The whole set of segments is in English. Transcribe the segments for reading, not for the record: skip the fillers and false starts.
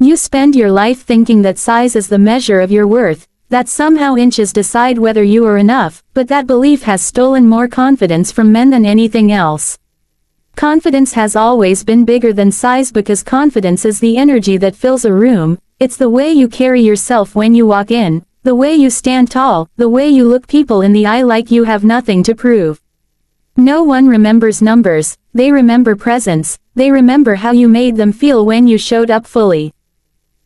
You spend your life thinking that size is the measure of your worth, that somehow inches decide whether you are enough, but that belief has stolen more confidence from men than anything else. Confidence has always been bigger than size because confidence is the energy that fills a room. It's the way you carry yourself when you walk in, the way you stand tall, the way you look people in the eye like you have nothing to prove. No one remembers numbers, they remember presence, they remember how you made them feel when you showed up fully.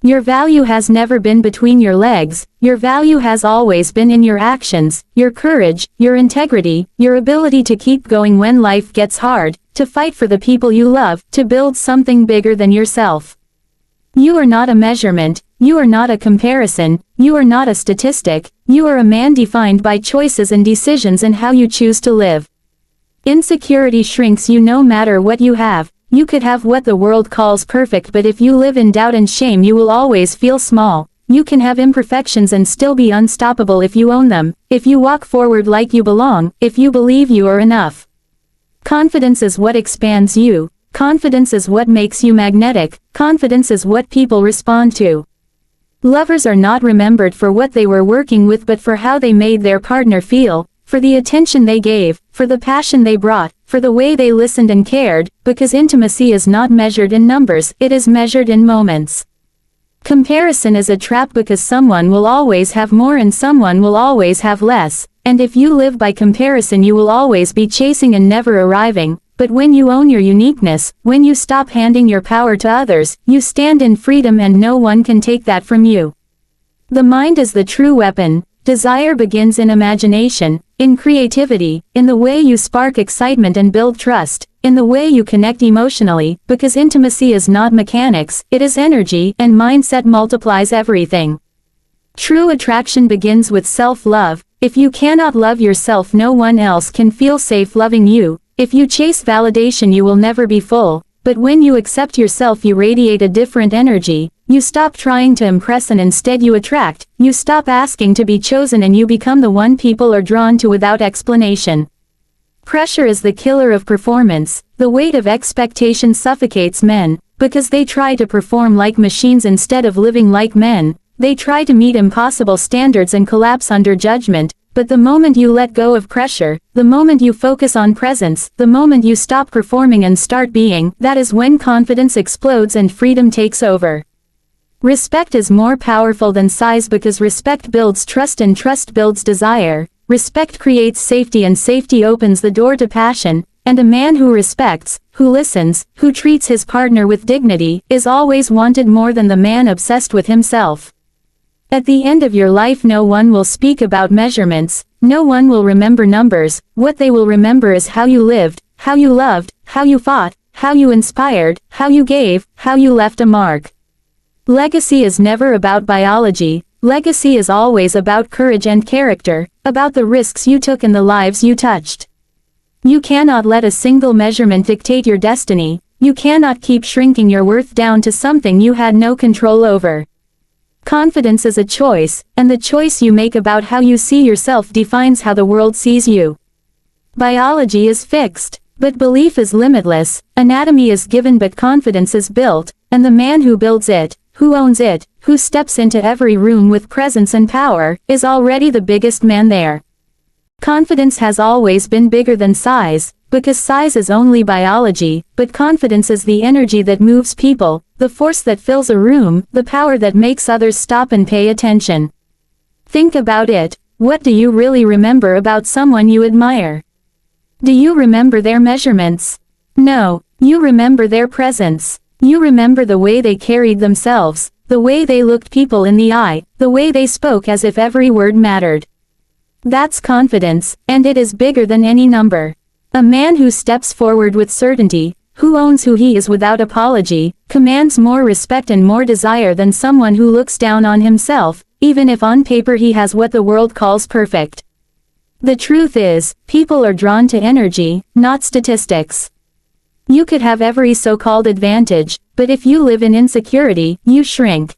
Your value has never been between your legs, your value has always been in your actions, your courage, your integrity, your ability to keep going when life gets hard, to fight for the people you love, to build something bigger than yourself. You are not a measurement, you are not a comparison, you are not a statistic, you are a man defined by choices and decisions and how you choose to live. Insecurity shrinks you no matter what you have. You could have what the world calls perfect, but if you live in doubt and shame you will always feel small. You can have imperfections and still be unstoppable if you own them, if you walk forward like you belong, if you believe you are enough. Confidence is what expands you. Confidence is what makes you magnetic. Confidence is what people respond to. Lovers are not remembered for what they were working with but for how they made their partner feel, for the attention they gave, for the passion they brought, for the way they listened and cared, because intimacy is not measured in numbers, it is measured in moments. Comparison is a trap because someone will always have more and someone will always have less, and if you live by comparison you will always be chasing and never arriving, but when you own your uniqueness, when you stop handing your power to others, you stand in freedom and no one can take that from you. The mind is the true weapon. Desire begins in imagination, in creativity, in the way you spark excitement and build trust, in the way you connect emotionally, because intimacy is not mechanics, it is energy, and mindset multiplies everything. True attraction begins with self-love. If you cannot love yourself, no one else can feel safe loving you. If you chase validation, you will never be full, but when you accept yourself, you radiate a different energy. You stop trying to impress and instead you attract, you stop asking to be chosen and you become the one people are drawn to without explanation. Pressure is the killer of performance. The weight of expectation suffocates men, because they try to perform like machines instead of living like men. They try to meet impossible standards and collapse under judgment, but the moment you let go of pressure, the moment you focus on presence, the moment you stop performing and start being, that is when confidence explodes and freedom takes over. Respect is more powerful than size because respect builds trust and trust builds desire. Respect creates safety and safety opens the door to passion, and a man who respects, who listens, who treats his partner with dignity, is always wanted more than the man obsessed with himself. At the end of your life no one will speak about measurements, no one will remember numbers, what they will remember is how you lived, how you loved, how you fought, how you inspired, how you gave, how you left a mark. Legacy is never about biology, legacy is always about courage and character, about the risks you took and the lives you touched. You cannot let a single measurement dictate your destiny, you cannot keep shrinking your worth down to something you had no control over. Confidence is a choice, and the choice you make about how you see yourself defines how the world sees you. Biology is fixed, but belief is limitless, anatomy is given but confidence is built, and the man who builds it, who owns it, who steps into every room with presence and power, is already the biggest man there. Confidence has always been bigger than size, because size is only biology, but confidence is the energy that moves people, the force that fills a room, the power that makes others stop and pay attention. Think about it, what do you really remember about someone you admire? Do you remember their measurements? No, you remember their presence. You remember the way they carried themselves, the way they looked people in the eye, the way they spoke as if every word mattered. That's confidence, and it is bigger than any number. A man who steps forward with certainty, who owns who he is without apology, commands more respect and more desire than someone who looks down on himself, even if on paper he has what the world calls perfect. The truth is, people are drawn to energy, not statistics. You could have every so-called advantage, but if you live in insecurity, you shrink.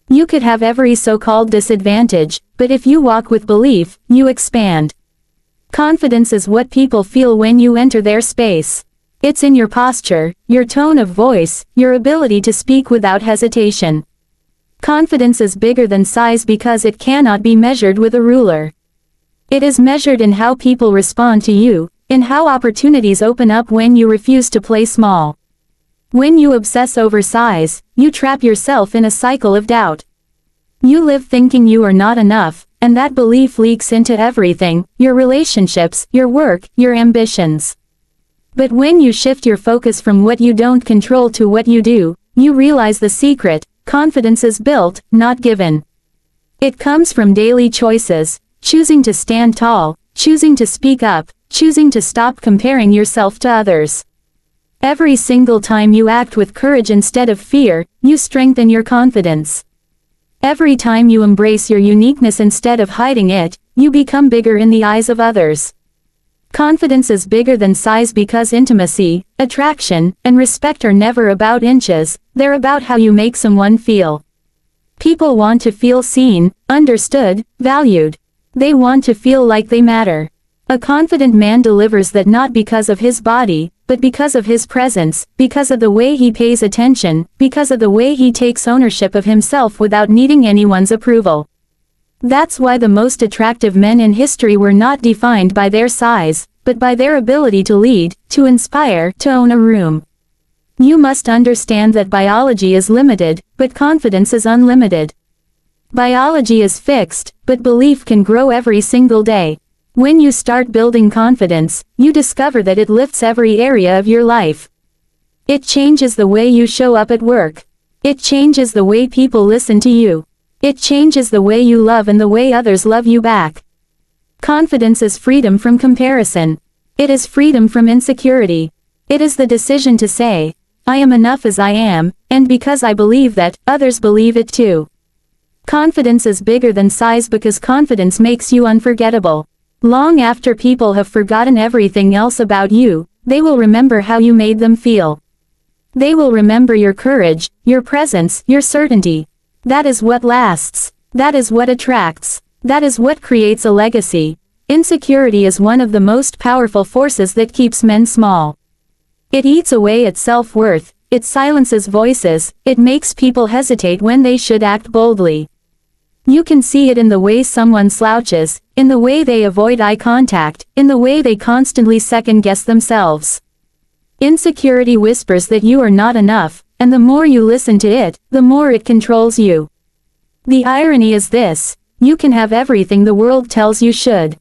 You could have every so-called disadvantage, but if you walk with belief, you expand. Confidence is what people feel when you enter their space. It's in your posture, your tone of voice, your ability to speak without hesitation. Confidence is bigger than size because it cannot be measured with a ruler. It is measured in how people respond to you, in how opportunities open up when you refuse to play small. When you obsess over size, you trap yourself in a cycle of doubt. You live thinking you are not enough, and that belief leaks into everything, your relationships, your work, your ambitions. But when you shift your focus from what you don't control to what you do, you realize the secret: confidence is built, not given. It comes from daily choices, choosing to stand tall, choosing to speak up, choosing to stop comparing yourself to others. Every single time you act with courage instead of fear, you strengthen your confidence. Every time you embrace your uniqueness instead of hiding it, you become bigger in the eyes of others. Confidence is bigger than size because intimacy, attraction, and respect are never about inches, they're about how you make someone feel. People want to feel seen, understood, valued. They want to feel like they matter. A confident man delivers that not because of his body, but because of his presence, because of the way he pays attention, because of the way he takes ownership of himself without needing anyone's approval. That's why the most attractive men in history were not defined by their size, but by their ability to lead, to inspire, to own a room. You must understand that biology is limited, but confidence is unlimited. Biology is fixed, but belief can grow every single day. When you start building confidence, you discover that it lifts every area of your life. It changes the way you show up at work. It changes the way people listen to you. It changes the way you love and the way others love you back. Confidence is freedom from comparison. It is freedom from insecurity. It is the decision to say, I am enough as I am, and because I believe that, others believe it too. Confidence is bigger than size because confidence makes you unforgettable. Long after people have forgotten everything else about you, they will remember how you made them feel. They will remember your courage, your presence, your certainty. That is what lasts. That is what attracts. That is what creates a legacy. Insecurity is one of the most powerful forces that keeps men small. It eats away at self-worth, it silences voices, it makes people hesitate when they should act boldly. You can see it in the way someone slouches, in the way they avoid eye contact, in the way they constantly second-guess themselves. Insecurity whispers that you are not enough, and the more you listen to it, the more it controls you. The irony is this: you can have everything the world tells you should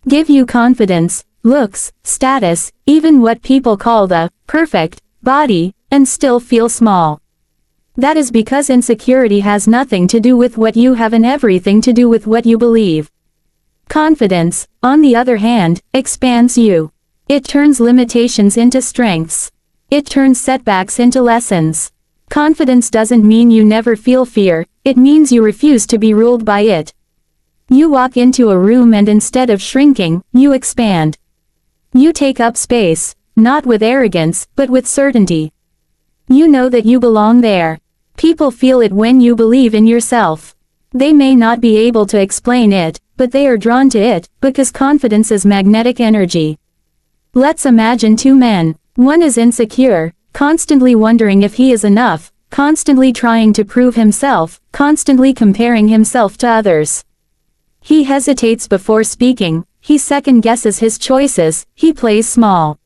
give you confidence, looks, status, even what people call the perfect body, and still feel small. That is because insecurity has nothing to do with what you have and everything to do with what you believe. Confidence, on the other hand, expands you. It turns limitations into strengths. It turns setbacks into lessons. Confidence doesn't mean you never feel fear, it means you refuse to be ruled by it. You walk into a room and instead of shrinking, you expand. You take up space, not with arrogance, but with certainty. You know that you belong there. People feel it when you believe in yourself. They may not be able to explain it, but they are drawn to it, because confidence is magnetic energy. Let's imagine two men. One is insecure, constantly wondering if he is enough, constantly trying to prove himself, constantly comparing himself to others. He hesitates before speaking, he second-guesses his choices, he plays small.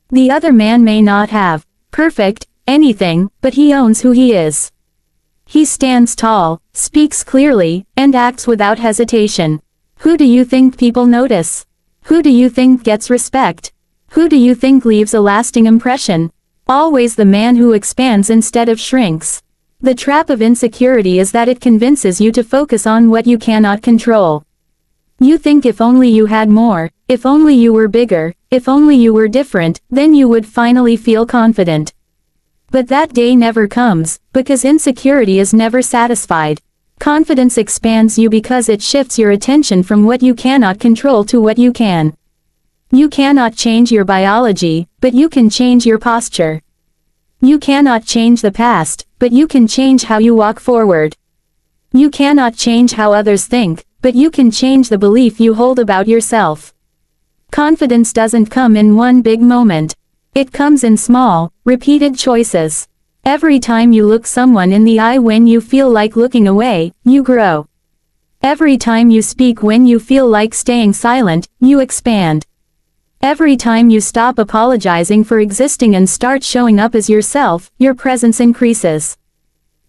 The other man may not have perfect anything, but he owns who he is. He stands tall, speaks clearly, and acts without hesitation. Who do you think people notice? Who do you think gets respect? Who do you think leaves a lasting impression? Always the man who expands instead of shrinks. The trap of insecurity is that it convinces you to focus on what you cannot control. You think if only you had more, if only you were bigger, if only you were different, then you would finally feel confident. But that day never comes, because insecurity is never satisfied. Confidence expands you because it shifts your attention from what you cannot control to what you can. You cannot change your biology, but you can change your posture. You cannot change the past, but you can change how you walk forward. You cannot change how others think, but you can change the belief you hold about yourself. Confidence doesn't come in one big moment. It comes in small, repeated choices. Every time you look someone in the eye when you feel like looking away, you grow. Every time you speak when you feel like staying silent, you expand. Every time you stop apologizing for existing and start showing up as yourself, your presence increases.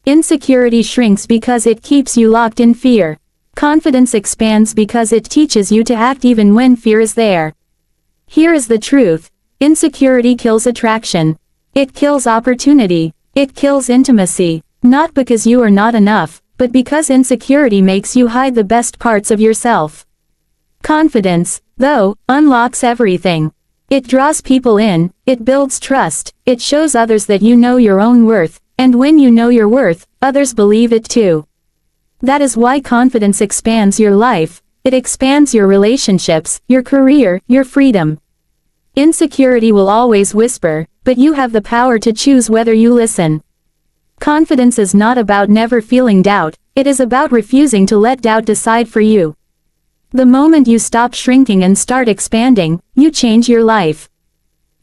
Insecurity shrinks because it keeps you locked in fear. Confidence expands because it teaches you to act even when fear is there. Here is the truth. Insecurity kills attraction. It kills opportunity. It kills intimacy. Not because you are not enough, but because insecurity makes you hide the best parts of yourself. Confidence, though, unlocks everything. It draws people in, it builds trust, it shows others that you know your own worth, and when you know your worth, others believe it too. That is why confidence expands your life, it expands your relationships, your career, your freedom. Insecurity will always whisper, but you have the power to choose whether you listen. Confidence is not about never feeling doubt, it is about refusing to let doubt decide for you. The moment you stop shrinking and start expanding, you change your life.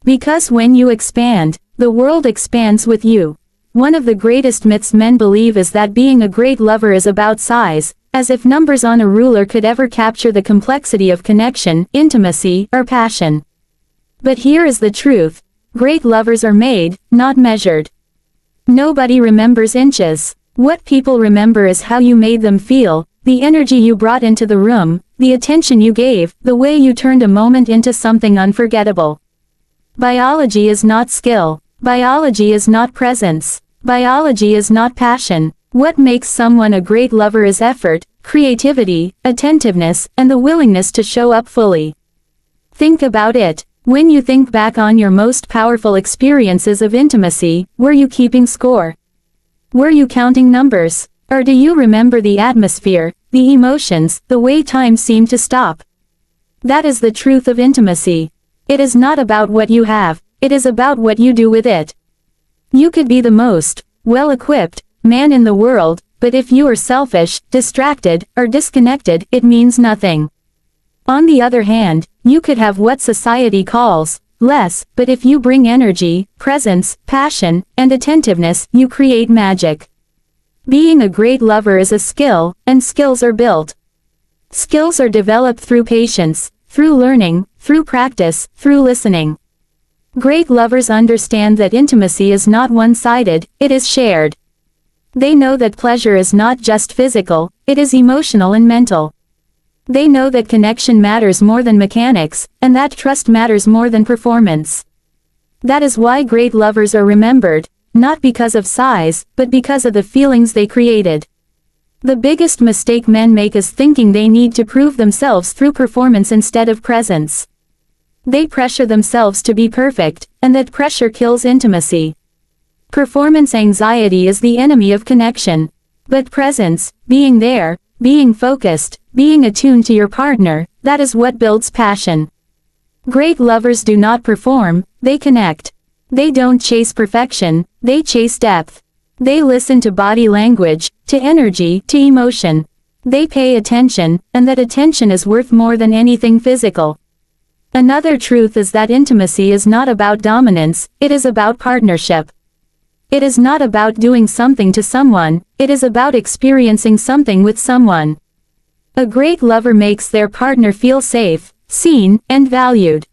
Because when you expand, the world expands with you. One of the greatest myths men believe is that being a great lover is about size, as if numbers on a ruler could ever capture the complexity of connection, intimacy, or passion. But here is the truth. Great lovers are made, not measured. Nobody remembers inches. What people remember is how you made them feel, the energy you brought into the room, the attention you gave, the way you turned a moment into something unforgettable. Biology is not skill. Biology is not presence. Biology is not passion. What makes someone a great lover is effort, creativity, attentiveness, and the willingness to show up fully. Think about it. When you think back on your most powerful experiences of intimacy, were you keeping score? Were you counting numbers? Or do you remember the atmosphere, the emotions, the way time seemed to stop? That is the truth of intimacy. It is not about what you have, it is about what you do with it. You could be the most well-equipped man in the world, but if you are selfish, distracted, or disconnected, it means nothing. On the other hand, you could have what society calls less, but if you bring energy, presence, passion, and attentiveness, you create magic. Being a great lover is a skill, and skills are built. Skills are developed through patience, through learning, through practice, through listening. Great lovers understand that intimacy is not one-sided, it is shared. They know that pleasure is not just physical, it is emotional and mental. They know that connection matters more than mechanics, and that trust matters more than performance. That is why great lovers are remembered, not because of size, but because of the feelings they created. The biggest mistake men make is thinking they need to prove themselves through performance instead of presence. They pressure themselves to be perfect, and that pressure kills intimacy. Performance anxiety is the enemy of connection. But presence, being there, being focused, being attuned to your partner, that is what builds passion. Great lovers do not perform, they connect. They don't chase perfection, they chase depth. They listen to body language, to energy, to emotion. They pay attention, and that attention is worth more than anything physical. Another truth is that intimacy is not about dominance, it is about partnership. It is not about doing something to someone, it is about experiencing something with someone. A great lover makes their partner feel safe, seen, and valued.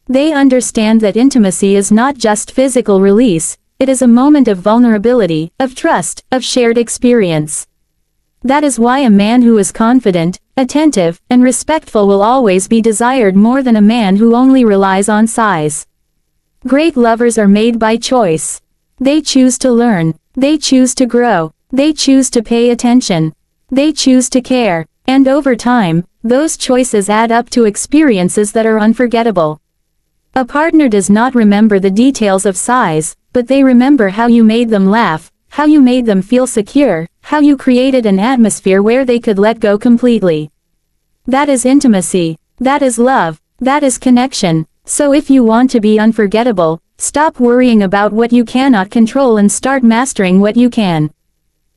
They understand that intimacy is not just physical release, it is a moment of vulnerability, of trust, of shared experience. That is why a man who is confident, attentive, and respectful will always be desired more than a man who only relies on size. Great lovers are made by choice. They choose to learn, they choose to grow, they choose to pay attention, they choose to care, and over time, those choices add up to experiences that are unforgettable. A partner does not remember the details of size, but they remember how you made them laugh, how you made them feel secure, how you created an atmosphere where they could let go completely. That is intimacy, that is love, that is connection. So if you want to be unforgettable, stop worrying about what you cannot control and start mastering what you can.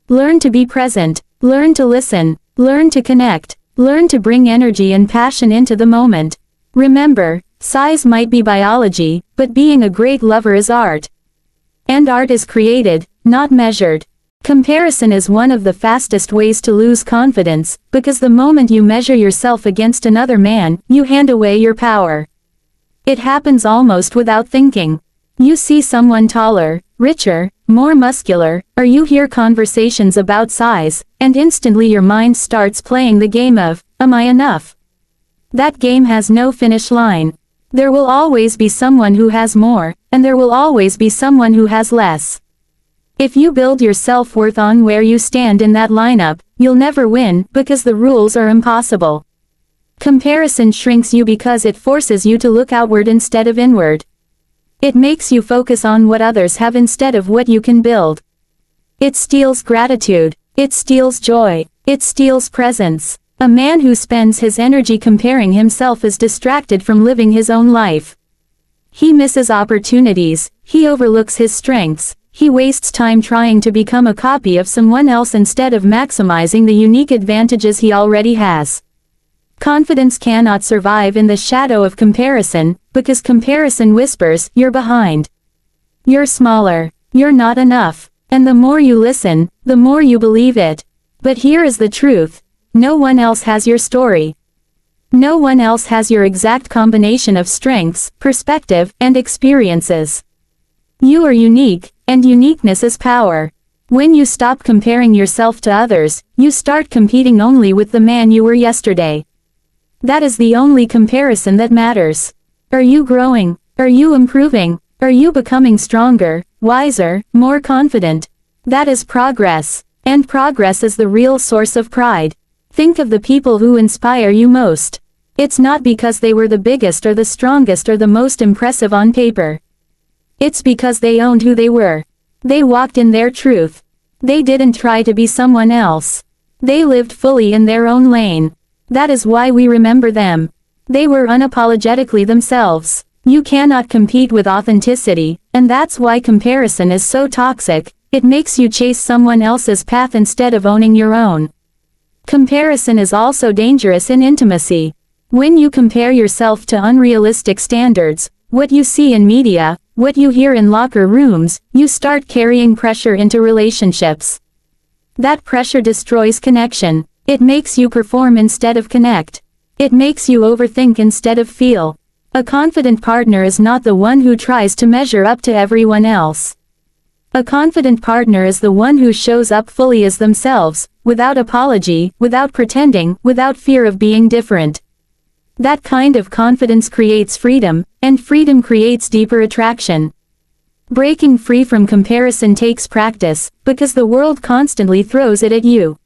Learn to be present, learn to listen, learn to connect, learn to bring energy and passion into the moment. Remember, Size might be biology, but being a great lover is art. And art is created, not measured. Comparison is one of the fastest ways to lose confidence, because the moment you measure yourself against another man, you hand away your power. It happens almost without thinking. You see someone taller, richer, more muscular, or you hear conversations about size, and instantly your mind starts playing the game of, am I enough? That game has no finish line. There will always be someone who has more, and there will always be someone who has less. If you build your self-worth on where you stand in that lineup, you'll never win, because the rules are impossible. Comparison shrinks you because it forces you to look outward instead of inward. It makes you focus on what others have instead of what you can build. It steals gratitude. It steals joy. It steals presence. A man who spends his energy comparing himself is distracted from living his own life. He misses opportunities. He overlooks his strengths. He wastes time trying to become a copy of someone else instead of maximizing the unique advantages he already has. Confidence cannot survive in the shadow of comparison, because comparison whispers, you're behind. You're smaller. You're not enough. And the more you listen, the more you believe it. But here is the truth. No one else has your story. No one else has your exact combination of strengths, perspective, and experiences. You are unique, and uniqueness is power. When you stop comparing yourself to others, you start competing only with the man you were yesterday. That is the only comparison that matters. Are you growing? Are you improving? Are you becoming stronger, wiser, more confident? That is progress. And progress is the real source of pride. Think of the people who inspire you most. It's not because they were the biggest or the strongest or the most impressive on paper. It's because they owned who they were. They walked in their truth. They didn't try to be someone else. They lived fully in their own lane. That is why we remember them. They were unapologetically themselves. You cannot compete with authenticity, and that's why comparison is so toxic. It makes you chase someone else's path instead of owning your own. Comparison is also dangerous in intimacy. When you compare yourself to unrealistic standards, what you see in media, what you hear in locker rooms, you start carrying pressure into relationships. That pressure destroys connection. It makes you perform instead of connect. It makes you overthink instead of feel. A confident partner is not the one who tries to measure up to everyone else. A confident partner is the one who shows up fully as themselves, without apology, without pretending, without fear of being different. That kind of confidence creates freedom, and freedom creates deeper attraction. Breaking free from comparison takes practice, because the world constantly throws it at you.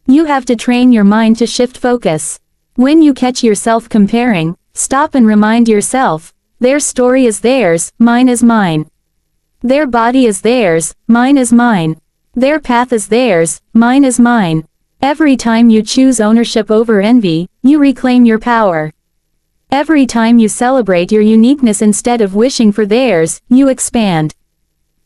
You have to train your mind to shift focus. When you catch yourself comparing, stop and remind yourself, their story is theirs, mine is mine. Their body is theirs, mine is mine. Their path is theirs, mine is mine. Every time you choose ownership over envy, you reclaim your power. Every time you celebrate your uniqueness instead of wishing for theirs, you expand.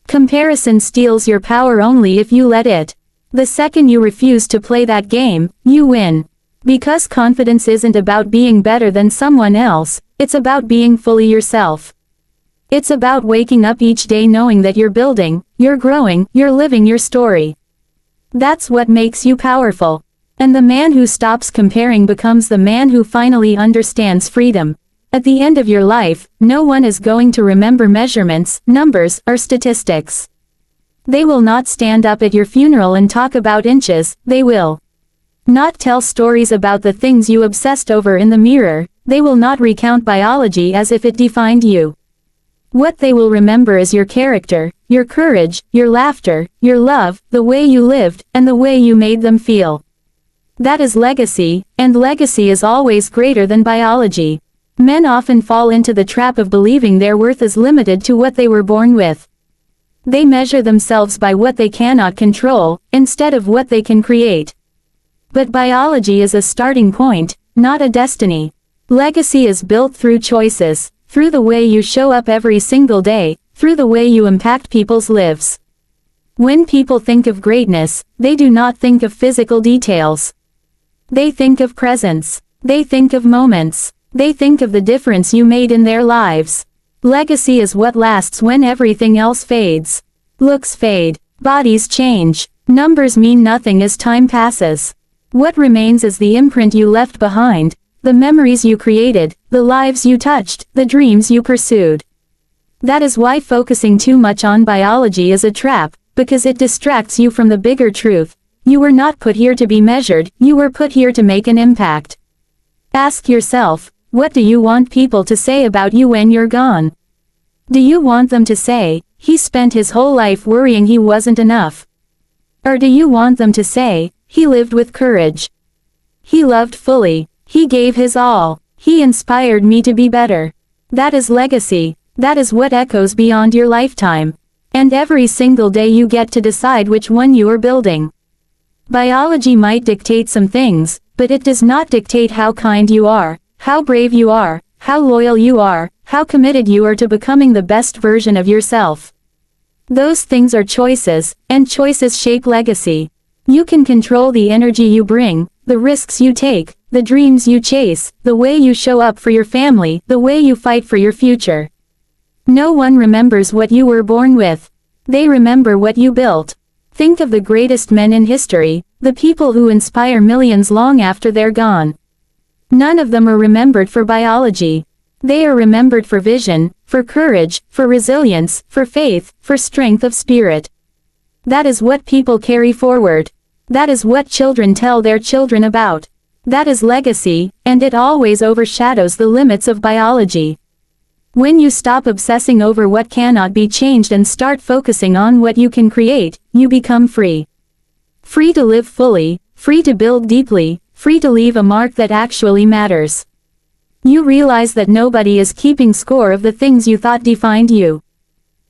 Comparison steals your power only if you let it. The second you refuse to play that game, you win. Because confidence isn't about being better than someone else, it's about being fully yourself. It's about waking up each day knowing that you're building, you're growing, you're living your story. That's what makes you powerful. And the man who stops comparing becomes the man who finally understands freedom. At the end of your life, no one is going to remember measurements, numbers, or statistics. They will not stand up at your funeral and talk about inches, they will not tell stories about the things you obsessed over in the mirror, they will not recount biology as if it defined you. What they will remember is your character, your courage, your laughter, your love, the way you lived, and the way you made them feel. That is legacy, and legacy is always greater than biology. Men often fall into the trap of believing their worth is limited to what they were born with. They measure themselves by what they cannot control, instead of what they can create. But biology is a starting point, not a destiny. Legacy is built through choices, through the way you show up every single day, through the way you impact people's lives. When people think of greatness, they do not think of physical details. They think of presence. They think of moments. They think of the difference you made in their lives. Legacy is what lasts when everything else fades. Looks fade. Bodies change. Numbers mean nothing as time passes. What remains is the imprint you left behind, the memories you created, the lives you touched, the dreams you pursued. That is why focusing too much on biology is a trap, because it distracts you from the bigger truth. You were not put here to be measured, you were put here to make an impact. Ask yourself, what do you want people to say about you when you're gone? Do you want them to say, he spent his whole life worrying he wasn't enough? Or do you want them to say, he lived with courage? He loved fully. He gave his all. He inspired me to be better. That is legacy. That is what echoes beyond your lifetime. And every single day you get to decide which one you are building. Biology might dictate some things, but it does not dictate how kind you are, how brave you are, how loyal you are, how committed you are to becoming the best version of yourself. Those things are choices, and choices shape legacy. You can control the energy you bring, the risks you take, the dreams you chase, the way you show up for your family, the way you fight for your future. No one remembers what you were born with. They remember what you built. Think of the greatest men in history, the people who inspire millions long after they're gone. None of them are remembered for biology. They are remembered for vision, for courage, for resilience, for faith, for strength of spirit. That is what people carry forward. That is what children tell their children about. That is legacy, and it always overshadows the limits of biology. When you stop obsessing over what cannot be changed and start focusing on what you can create, you become free. Free to live fully, free to build deeply, free to leave a mark that actually matters. You realize that nobody is keeping score of the things you thought defined you.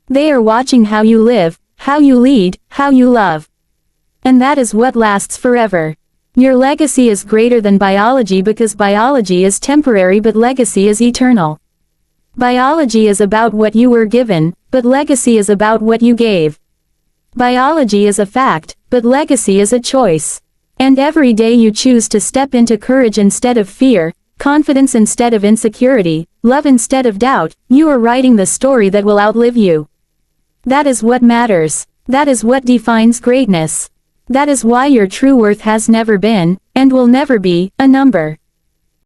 They are watching how you live, how you lead, how you love. And that is what lasts forever. Your legacy is greater than biology because biology is temporary but legacy is eternal. Biology is about what you were given, but legacy is about what you gave. Biology is a fact, but legacy is a choice. And every day you choose to step into courage instead of fear, confidence instead of insecurity, love instead of doubt, you are writing the story that will outlive you. That is what matters. That is what defines greatness. That is why your true worth has never been, and will never be, a number.